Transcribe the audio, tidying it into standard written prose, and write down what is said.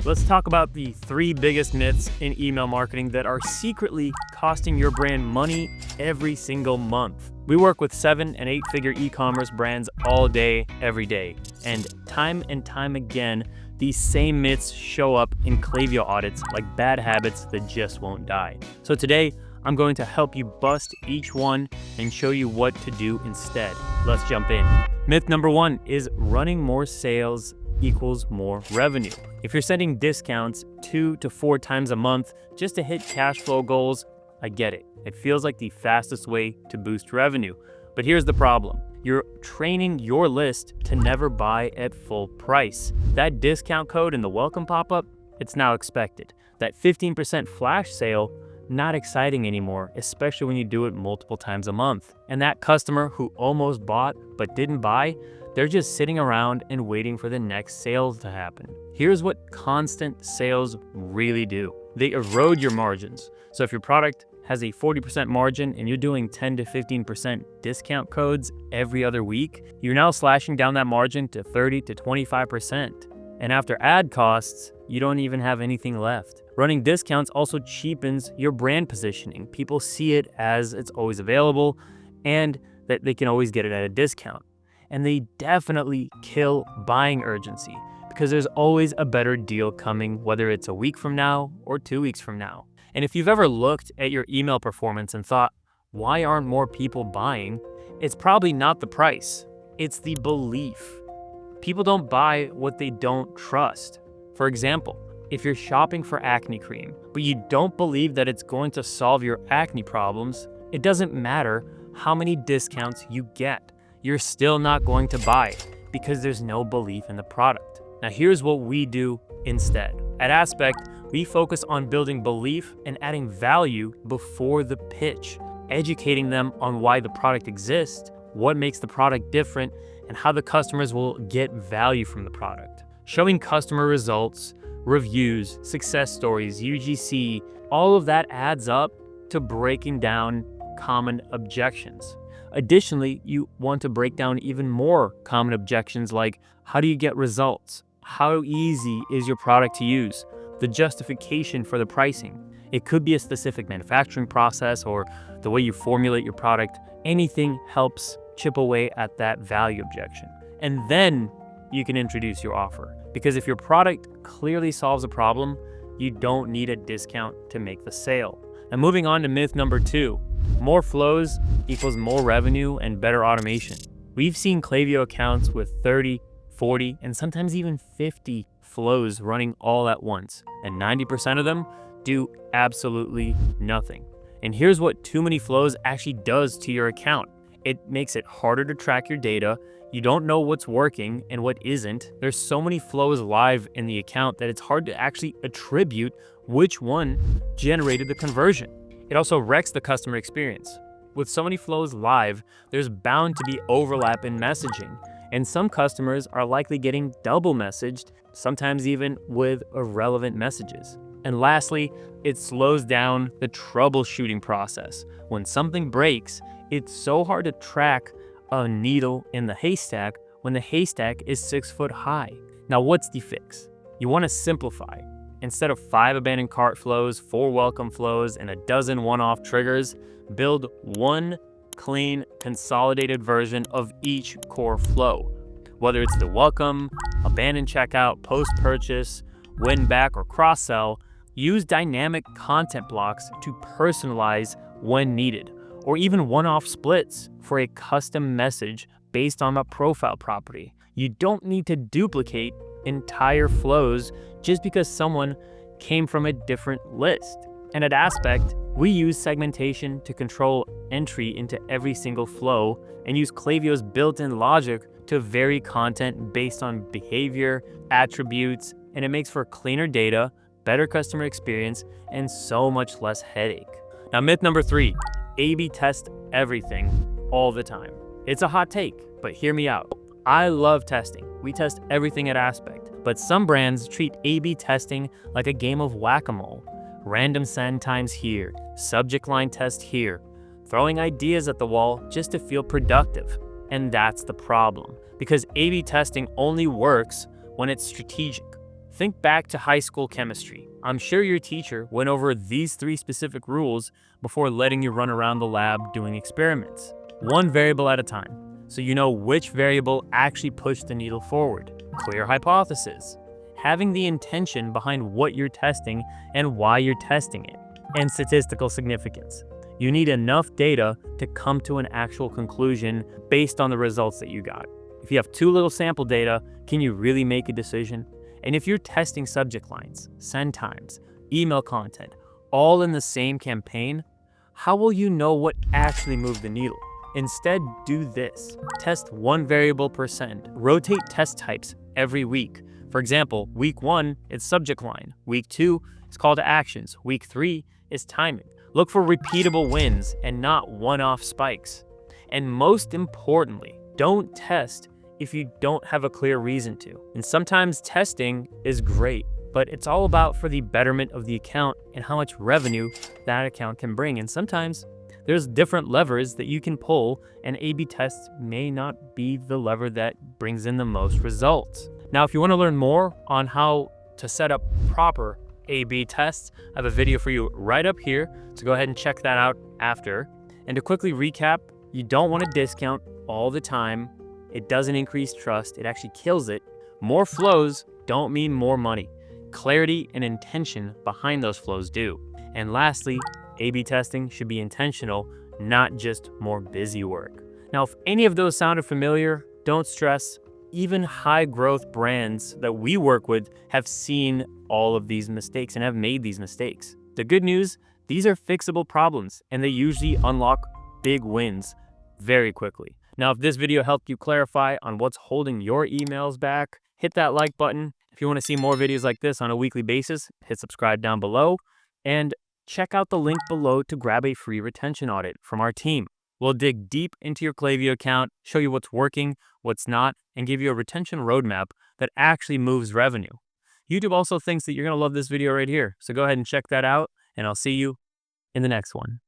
Let's talk about the 3 biggest myths in email marketing that are secretly costing your brand money every single month. We work with 7- and 8-figure e-commerce brands all day, every day. And time again, these same myths show up in Klaviyo audits like bad habits that just won't die. So today, I'm going to help you bust each one and show you what to do instead. Let's jump in. Myth number 1 is running more sales equals more revenue. If you're sending discounts 2 to 4 times a month just to hit cash flow goals, I get it. It feels like the fastest way to boost revenue. But here's the problem. You're training your list to never buy at full price. That discount code in the welcome pop-up, it's now expected. That 15% flash sale, not exciting anymore, especially when you do it multiple times a month. And that customer who almost bought but didn't buy, they're just sitting around and waiting for the next sale to happen. Here's what constant sales really do. They erode your margins. So if your product has a 40% margin and you're doing 10 to 15% discount codes every other week, you're now slashing down that margin to 30 to 25%. And after ad costs, you don't even have anything left. Running discounts also cheapens your brand positioning. People see it as it's always available and that they can always get it at a discount. And they definitely kill buying urgency because there's always a better deal coming, whether it's a week from now or 2 weeks from now. And if you've ever looked at your email performance and thought, why aren't more people buying? It's probably not the price. It's the belief. People don't buy what they don't trust. For example, if you're shopping for acne cream, but you don't believe that it's going to solve your acne problems, it doesn't matter how many discounts you get. You're still not going to buy because there's no belief in the product. Now here's what we do instead. At Aspect, we focus on building belief and adding value before the pitch, educating them on why the product exists, what makes the product different, and how the customers will get value from the product. Showing customer results, reviews, success stories, UGC, all of that adds up to breaking down common objections. Additionally, you want to break down even more common objections like, how do you get results? How easy is your product to use? The justification for the pricing. It could be a specific manufacturing process or the way you formulate your product. Anything helps chip away at that value objection. And then you can introduce your offer. Because if your product clearly solves a problem, you don't need a discount to make the sale. Now moving on to myth number 2. More flows equals more revenue and better automation. We've seen Klaviyo accounts with 30, 40, and sometimes even 50 flows running all at once, and 90% of them do absolutely nothing. And here's what too many flows actually does to your account. It makes it harder to track your data. You don't know what's working and what isn't. There's so many flows live in the account that it's hard to actually attribute which one generated the conversion. It also wrecks the customer experience. With so many flows live, there's bound to be overlap in messaging, and some customers are likely getting double messaged, sometimes even with irrelevant messages. And lastly, it slows down the troubleshooting process. When something breaks, it's so hard to track a needle in the haystack when the haystack is 6 foot high. Now what's the fix? You want to simplify. Instead of 5 abandoned cart flows, 4 welcome flows, and a dozen one-off triggers, build one clean, consolidated version of each core flow. Whether it's the welcome, abandoned checkout, post-purchase, win back, or cross-sell, use dynamic content blocks to personalize when needed, or even one-off splits for a custom message based on a profile property. You don't need to duplicate entire flows just because someone came from a different list. And at Aspect, we use segmentation to control entry into every single flow and use Klaviyo's built-in logic to vary content based on behavior, attributes, and it makes for cleaner data, better customer experience, and so much less headache. Now, myth number 3, A/B test everything all the time. It's a hot take, but hear me out. I love testing. We test everything at Aspect, but some brands treat A/B testing like a game of whack-a-mole. Random send times here, subject line test here, throwing ideas at the wall just to feel productive. And that's the problem, because A/B testing only works when it's strategic. Think back to high school chemistry. I'm sure your teacher went over these 3 specific rules before letting you run around the lab doing experiments, one variable at a time, so you know which variable actually pushed the needle forward. Clear hypothesis, having the intention behind what you're testing and why you're testing it, and statistical significance. You need enough data to come to an actual conclusion based on the results that you got. If you have too little sample data, can you really make a decision? And if you're testing subject lines, send times, email content, all in the same campaign, how will you know what actually moved the needle? Instead, do this. Test one variable per send. Rotate test types every week. For example, week 1 is subject line. Week 2 is call to actions. Week 3 is timing. Look for repeatable wins and not one-off spikes. And most importantly, don't test if you don't have a clear reason to. And sometimes testing is great, but it's all about for the betterment of the account and how much revenue that account can bring. And sometimes there's different levers that you can pull, and A/B tests may not be the lever that brings in the most results. Now, if you want to learn more on how to set up proper A/B tests, I have a video for you right up here, so go ahead and check that out after. And to quickly recap, you don't want to discount all the time. It doesn't increase trust, it actually kills it. More flows don't mean more money. Clarity and intention behind those flows do. And lastly, A/B testing should be intentional, not just more busy work. Now, if any of those sounded familiar, don't stress. Even high growth brands that we work with have seen all of these mistakes and have made these mistakes. The good news, these are fixable problems and they usually unlock big wins very quickly. Now, if this video helped you clarify on what's holding your emails back, hit that like button. If you want to see more videos like this on a weekly basis, hit subscribe down below and check out the link below to grab a free retention audit from our team. We'll dig deep into your Klaviyo account, show you what's working, what's not, and give you a retention roadmap that actually moves revenue. YouTube also thinks that you're going to love this video right here, so go ahead and check that out, and I'll see you in the next one.